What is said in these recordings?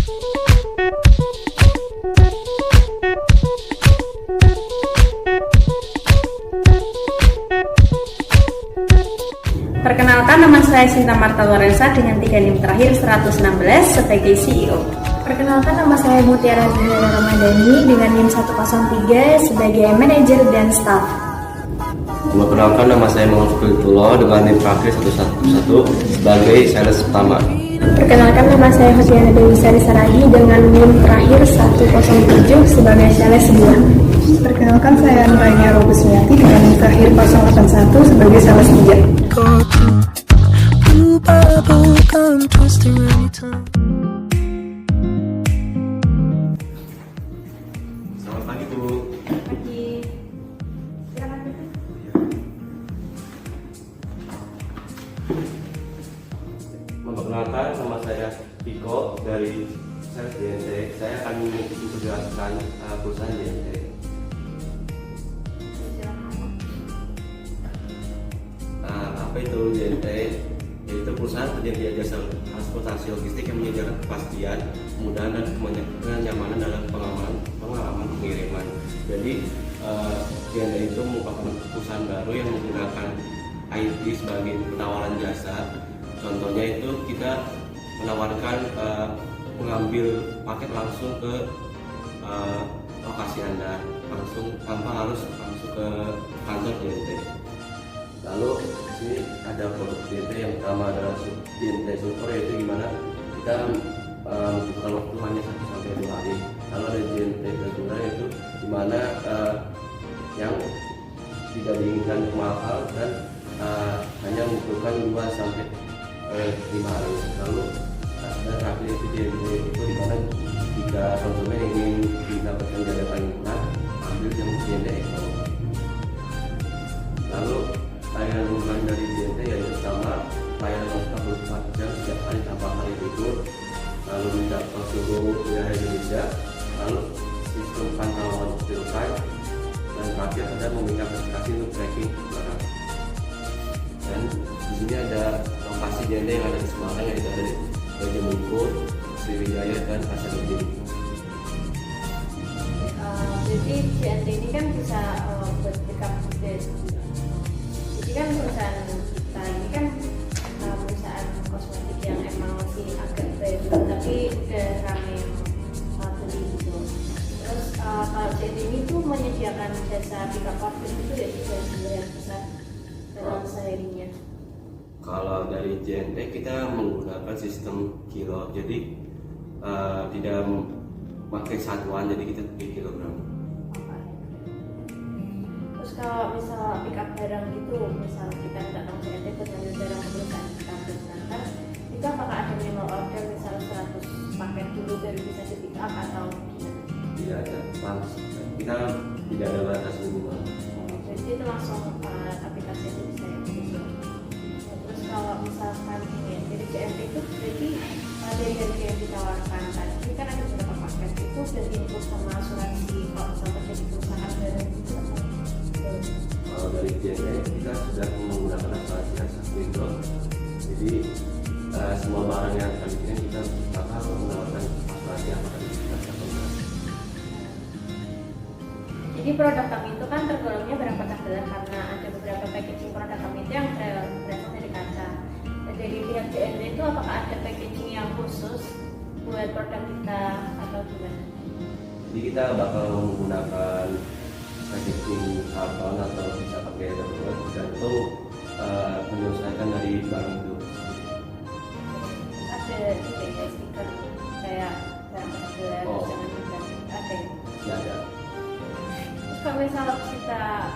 Perkenalkan, nama saya Sinta Marta Lorenza dengan 3 NIM terakhir 116 sebagai CEO. Perkenalkan, nama saya Mutiara Zahra Ramadhani dengan NIM 103 sebagai manajer dan staff. Perkenalkan, nama saya Muhammad Fikritullah dengan NIM terakhir 111 sebagai sales utama. Perkenalkan, nama saya Hosiana Dewi Sari Saragi dengan NIM terakhir 107 sebagai sales 2. Perkenalkan, saya Nurainya Robusmiati dengan NIM terakhir 081 sebagai sales 3. Selamat pagi, Bu. Pagi. Silakan. Memperkenalkan, nama saya Piko dari Sales JNT. Saya akan menjelaskan perusahaan JNT. Apa itu JNT? Yaitu perusahaan penyedia jasa transportasi logistik yang menyediakan kepastian, kemudahan dan kenyamanan dalam pengalaman pengiriman. Jadi JNT itu merupakan perusahaan baru yang menggunakan IT sebagai penawaran jasa. Contohnya itu kita menawarkan mengambil paket langsung ke lokasi Anda, langsung tanpa harus langsung ke kantor JNT. Lalu di sini ada produk JNT yang pertama adalah JNT Super, yaitu gimana kita membutuhkan waktu hanya 1-2 hari. Lalu ada JNT reguler, yaitu dimana yang tidak diinginkan mahal dan hanya membutuhkan 2-5 hari. Lalu dan terakhir itu JNT itu dimana jika konsumen ingin mendapatkan jasa paling murah, ambil yang JNT Eco. Lalu layanan unggulan dari JNT yaitu pertama, layanan nonstop 24 jam setiap hari tanpa hari libur, lalu mencapai seluruh wilayah Indonesia, lalu sistem pantauan real time, dan terakhir ada memberikan aplikasi untuk tracking barang. Dan di sini ada lokasi JNT yang ada di Semarang, yaitu ada di Bojongkulur, Sriwijaya, dan Pasar Genjing. Jadi JNT ini kan bisa buat backup bisnis. Jadi kan perusahaan kita ini kan perusahaan kosmetik yang emang masih agak baru, tapi udah rame beli gitu. Terus kalau JNT ini tuh menyediakan jasa backup order itu ya juga yang besar dalam seharinya. Kalau dari JNT kita menggunakan sistem kilo, jadi tidak memakai satuan, jadi kita pakai kilogram. Terus kalau misal pick up barang gitu, misal kita nggak tahu JNT buat ngambil barang perusahaan kita bersantar, itu apakah ada minimal order misal 100 paket dulu baru bisa di pick up atau gimana? Tidak ada, kita tidak ada batas minimal. Jadi itu langsung aplikasi itu bisa ya gitu. Terus kalau misalkan ini dari JNT itu berarti dari harga yang ditawarkan tadi kan ada beberapa paket itu sudah diinklusi sama asuransi kalau misalnya terjadi kerusakan barang itu. Kalau dari JNT kita sudah menggunakan asuransi Asasmindo, jadi semua barang yang kami kirim kita bakal menggunakan asuransi yang akan kita lakukan. Jadi produk kami itu kan tergolongnya barang pecah belah karena ada beberapa packaging produk kami itu yang berasal dari kaca. Dan dari pihak JNT itu apakah ada packaging yang khusus buat produk kita atau gimana? Jadi kita bakal menggunakan packaging karton atau bisa pakai darurat, tergantung menyesuaikan dari barang itu. Ada kayak stiker kayak barang pecah belah, jangan lupa ada ya? Ya ada. Kalau misalnya kita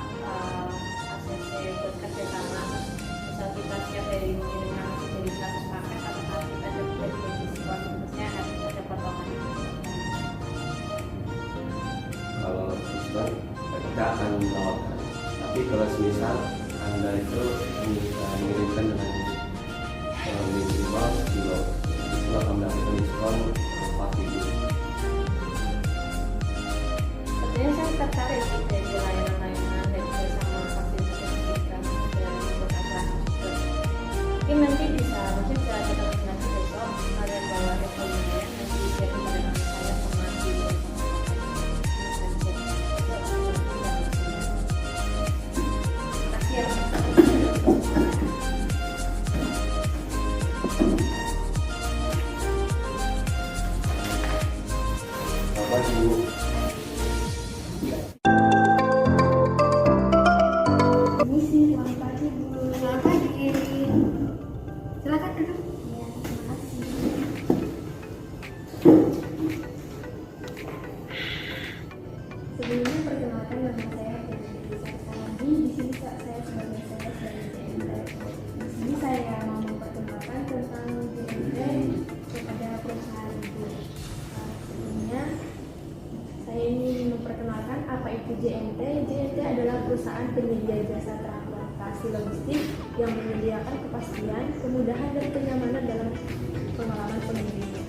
ACC buat kerjasama, misal kita siap dari mengirimkan dari 100 paket, apakah kita dapat dari diskon, maksudnya ada potongan? Kalau diskon kita akan menawarkan, tapi kalau semisal Anda itu mengirimkan dengan minimal kilo, itu akan mendapatkan diskon 4.000. Sebenarnya saya tertarik sih dari layanan-layanan dan bersama fasilitas kita dan beberapa juga. Mungkin nanti bisa, mungkin bisa kita jelaskan besok ada bahwa rekomendasi nanti biar itu JNT? JNT adalah perusahaan penyedia jasa transportasi logistik yang menyediakan kepastian, kemudahan, dan kenyamanan dalam pengalaman pengguna.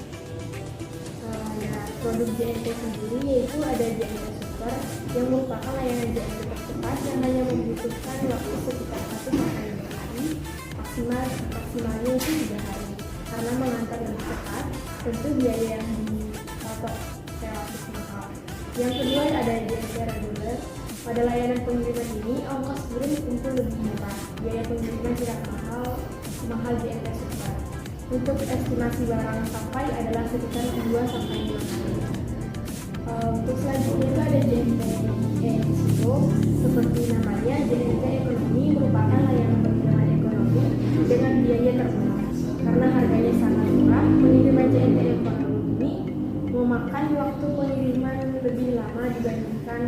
Nah, produk JNT sendiri yaitu ada JNT Super yang merupakan layanan JNT tercepat yang hanya membutuhkan waktu sekitar 1-5 hari, maksimalnya itu 3 hari. Karena mengantar lebih cepat, tentu biaya yang dipatok relatif mahal. Yang kedua ada JNT reguler. Pada layanan pengiriman ini, ongkos kirim tentu lebih murah. Biaya pengiriman tidak mahal JNT Super. Untuk estimasi barang sampai adalah sekitar 2-5 hari. Untuk selanjutnya itu ada JNT Expo. Seperti namanya, JNT Ekonomi merupakan layanan pengiriman ekonomi dengan biaya termurah. Karena harganya sangat murah, pengiriman JNT Ekonomi memakan waktu pengiriman lebih lama dibandingkan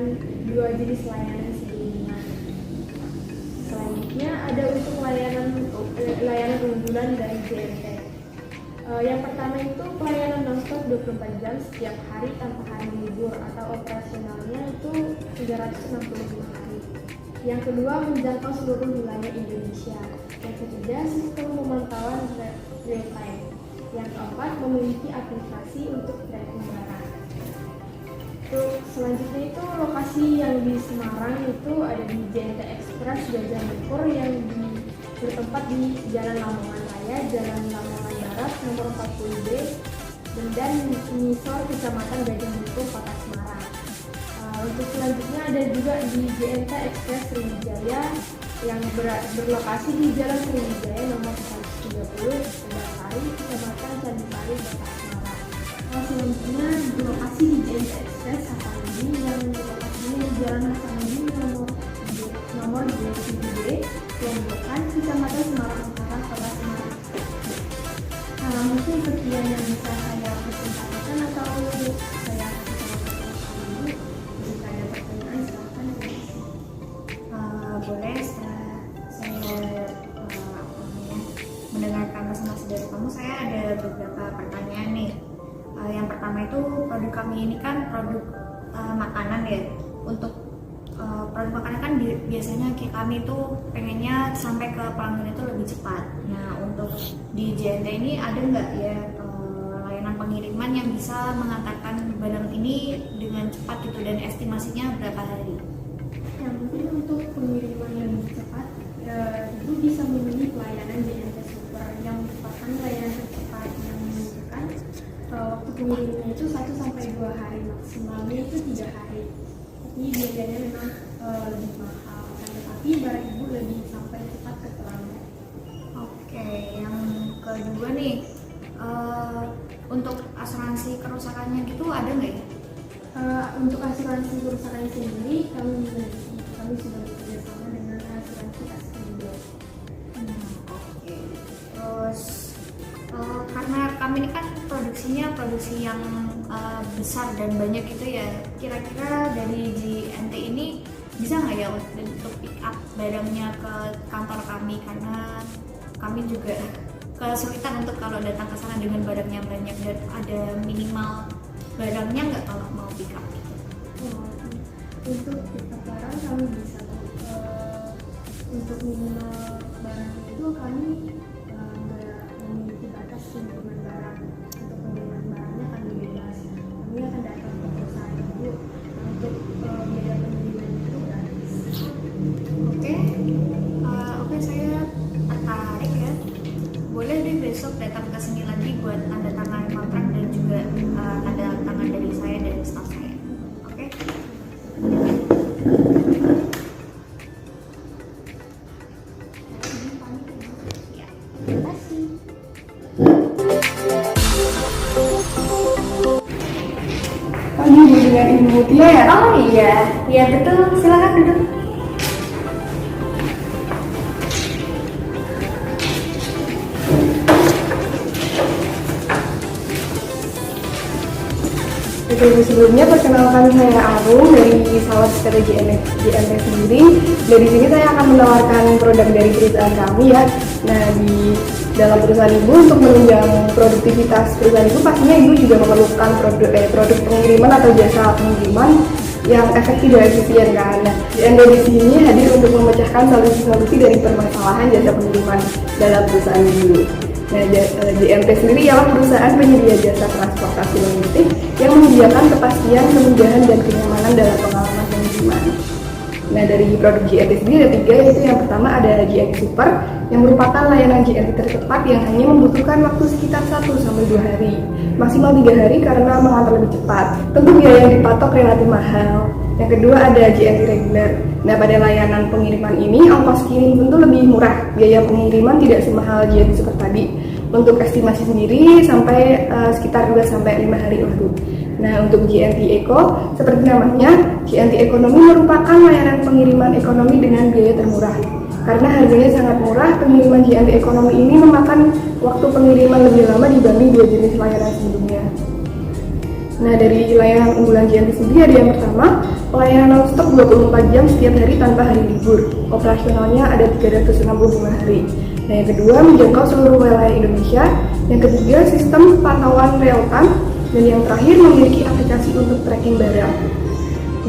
dua jenis layanan sebelumnya. Selanjutnya ada untuk layanan unggulan dari JNT. Yang pertama itu pelayanan nonstop 24 jam setiap hari tanpa hari libur atau operasionalnya itu 365 hari. Yang kedua menjangkau seluruh wilayah Indonesia. Yang ketiga sistem pemantauan real time. Yang keempat memiliki aplikasi untuk tracking barang. Untuk selanjutnya itu lokasi yang di Semarang itu ada di JNT Express Gajah Mungkur yang bertempat di Jalan Lamongan Raya, Jalan Lamongan Barat, nomor 40B, dan Misor, Kecamatan Gajah Mungkur, Kota Semarang. Untuk selanjutnya ada juga di JNT Express Sriwijaya yang berlokasi di Jalan Sriwijaya nomor 130, Sari, Kecamatan Candipari, Kota Semarang. Selanjutnya berlokasi di JNT Express Hasanuddin yang berlokasi di Jalan Hasanuddin nomor 27B, yang bukan Kecamatan Semarang Utara, Kota Semarang. Mungkin sekian yang bisa saya presentasikan atau saya kasih tahu jika ada pertanyaan silahkan. Boleh saya mendengarkan presentasi dari kamu. Saya ada beberapa pertanyaan nih. Yang pertama itu produk kami ini kan produk makanan ya. Untuk produk makanan kan biasanya kami itu pengennya sampai ke pelanggan itu lebih cepat. Nah, untuk di JNT ini ada nggak ya layanan pengiriman yang bisa mengantarkan barang ini dengan cepat gitu, dan estimasinya berapa hari? Yang mungkin untuk pengiriman yang lebih cepat itu bisa memilih pelayanan JNT Super yang merupakan layanan tercepat yang menunjukkan waktu pengiriman itu 1-2 hari, maksimalnya itu 3 hari. Tapi biayanya memang lebih mahal, tetapi barang ibu lebih sampai cepat ke pelanggan. Oke, yang kedua nih, untuk asuransi kerusakannya gitu ada nggak ya? Untuk asuransi kerusakan sendiri kami sudah bekerja sama dengan asuransi Askrindo. Oke. Terus karena kami ini kan produksi yang besar dan banyak gitu ya, kira-kira dari JNT ini bisa nggak ya untuk pick up barangnya ke kantor kami, karena kami juga kesulitan untuk kalau datang ke sana dengan barangnya banyak dan ada minimal barangnya nggak kalau mau pick up gitu. Untuk pick up barang kami bisa. Untuk minimal barang itu kami nggak memiliki batas pengiriman barang. Untuk pengiriman barangnya kami bebas. Kami akan datang ke perusahaan ibu. Untuk biaya pengiriman itu gratis. Oke, saya tertarik ya. Boleh deh besok datang ke sini lagi buat tanda tangan kontrak dan juga tanda tangan dari saya dan staf saya. Oke? Ya, terima kasih. Ini dengan Ibu Mutia ya? Oh iya betul. Silakan duduk. Oke, sebelumnya perkenalkan saya Arum dari Sales PT JNT sendiri. Dari sini saya akan menawarkan produk dari perusahaan kami ya. Nah, di dalam perusahaan ibu untuk menunjang produktivitas perusahaan ibu pastinya ibu juga memerlukan produk pengiriman atau jasa pengiriman. yang efektif dan efisien kan. Nah, JNT di sini hadir untuk memecahkan solusi-solusi dari permasalahan jasa pengiriman dalam perusahaan ini. Nah, JNT sendiri ialah perusahaan penyedia jasa transportasi logistik yang menyediakan kepastian, kemudahan, dan kenyamanan dalam pengalaman pengiriman. Nah, dari produk JNT sendiri ada 3, yaitu yang pertama ada JNT Super, yang merupakan layanan JNT tercepat yang hanya membutuhkan waktu sekitar 1-2 hari, maksimal 3 hari karena mengantar lebih cepat. Tentu biaya yang dipatok relatif mahal. Yang kedua ada JNT Reguler. Nah, pada layanan pengiriman ini ongkos kirim tentu lebih murah, biaya pengiriman tidak semahal JNT Super tadi. Untuk estimasi sendiri sampai sekitar 2-5 hari lalu. Nah, untuk JNT Eco, seperti namanya, JNT Ekonomi merupakan layanan pengiriman ekonomi dengan biaya termurah. Karena harganya sangat murah, pengiriman JNT Ekonomi ini memakan waktu pengiriman lebih lama dibanding 2 jenis layanan sebelumnya. Nah, dari layanan unggulan JNT sendiri ada yang pertama, pelayanan non-stop 24 jam setiap hari tanpa hari libur. Operasionalnya ada 365 hari. Nah, yang kedua, menjangkau seluruh wilayah Indonesia. Yang ketiga, sistem pantauan real time. Dan yang terakhir, memiliki aplikasi untuk tracking barang.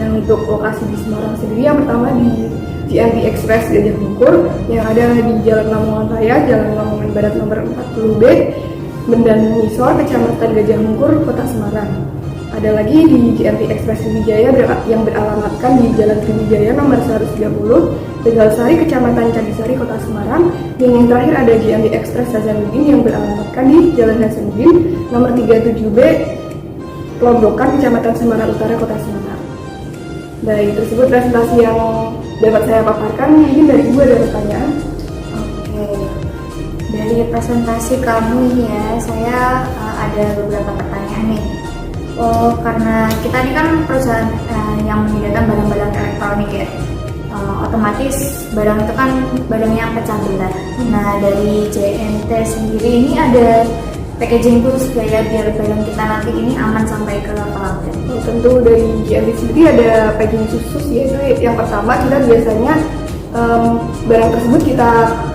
Nah, untuk lokasi di Semarang sendiri, yang pertama di JNT Express Gajah Mungkur yang ada di Jalan Lamongan Raya, Jalan Lamongan Barat nomor 40B, Bendan Misor, Kecamatan Gajah Mungkur, Kota Semarang. Ada lagi di JNT Express Sriwijaya yang beralamatkan di Jalan Sriwijaya nomor 130, Tegalsari, Kecamatan Candisari, Kota Semarang. Dan yang terakhir ada JNT Express Hasanuddin yang beralamatkan di Jalan Hasanuddin nomor 37B, Pelombokan, Kecamatan Semarang Utara, Kota Semarang. Dari tersebut presentasi yang dapat saya paparkan. Mungkin dari Ibu ada pertanyaan? Oke, dari presentasi kamu ini ya, saya ada beberapa pertanyaan nih. Karena kita ini kan perusahaan yang menyediakan barang-barang elektronik ya, otomatis barang itu kan barang yang pecah belah. Nah, dari JNT sendiri ini ada packaging khusus ya, biar barang kita nanti ini aman sampai ke pelanggan. Tentu dari JNT sendiri ada packaging khusus ya. Yang pertama, kita biasanya barang tersebut kita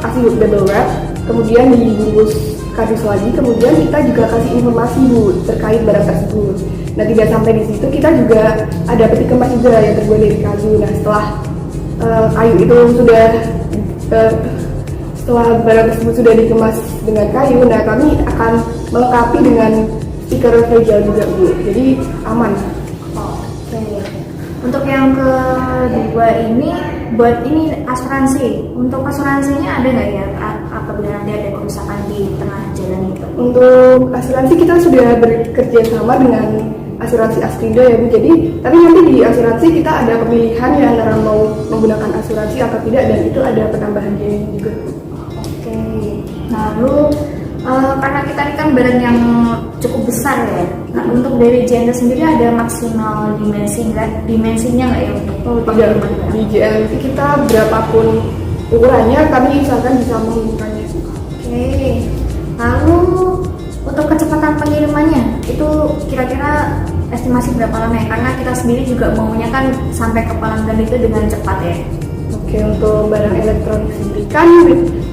kasih double wrap, kemudian dibungkus kardus lagi, kemudian kita juga kasih informasi Bu terkait barang tersebut. Nah, tidak sampai di situ, kita juga ada peti kemas juga yang terbuat dari kayu. Nah, setelah kayu itu sudah setelah barang tersebut sudah dikemas dengan kayu, nah kami akan melengkapi dengan stiker fragile juga Bu, jadi aman. Oke. Untuk yang kedua ini, buat ini asuransi. Untuk asuransinya ada nggak ya apabila nanti ada kerusakan di tengah jalan itu? Untuk asuransi kita sudah bekerja sama dengan asuransi Askrindo ya Bu. Jadi tapi nanti di asuransi kita ada pemilihan ya antara mau menggunakan asuransi atau tidak, dan itu ada penambahan biaya juga Bu. Oke. Lalu karena kita ini kan barang yang cukup besar ya. Nah, untuk dari JNT sendiri ada maksimal dimensinya nggak ya untuk Tidak, di JNT kita berapapun ukurannya kami usahakan bisa mengukurkannya. Oke. Lalu untuk kecepatan pengirimannya itu kira-kira estimasi berapa lama ya? Karena kita sendiri juga maunya kan sampai ke pelanggan itu dengan cepat ya. Oke, untuk barang elektronik sendiri kan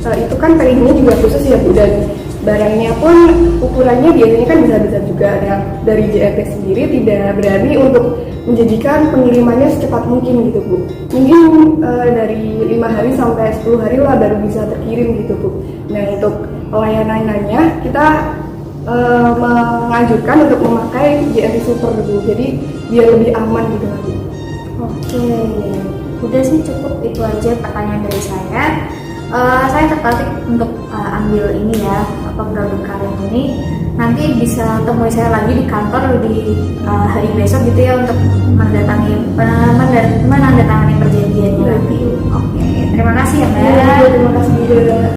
itu kan packagingnya juga khusus ya Bu, dan barangnya pun ukurannya biasanya kan bisa-bisa juga. Nah, dari JNT sendiri tidak berani untuk menjadikan pengirimannya secepat mungkin gitu Bu. Mungkin dari 5 hari sampai 10 hari lah baru bisa terkirim gitu Bu. Nah, untuk pelayanannya kita menganjurkan untuk memakai JNT Super Bu, jadi biar lebih aman gitu Bu. Oke, udah sih cukup itu aja pertanyaan dari saya. Saya tertarik untuk ambil ini ya, produk kalian ini. Nanti bisa temui saya lagi di kantor di hari besok gitu ya, untuk menandatangani perjanjiannya nanti. Oke, terima kasih ya Mbak. Terima kasih juga.